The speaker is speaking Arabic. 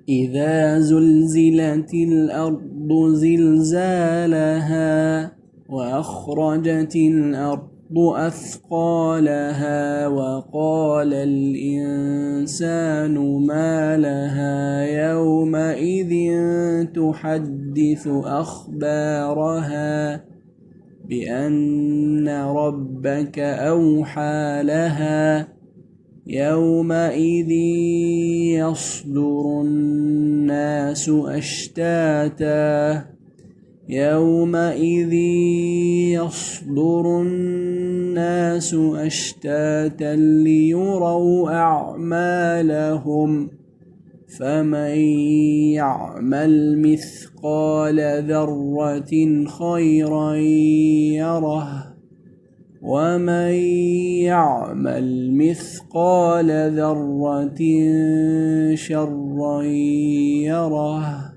إذا زلزلت الأرض زلزالها وأخرجت الأرض أثقالها وقال الإنسان ما لها يومئذ تحدث أخبارها بأن ربك أوحى لها يومئذ يصدر الناس أشتاتا يومئذ يصدر الناس أشتاتا ليروا أعمالهم فمن يعمل مثقال ذرة خيرا يره ومن يعمل مثقال ذرة شرا يره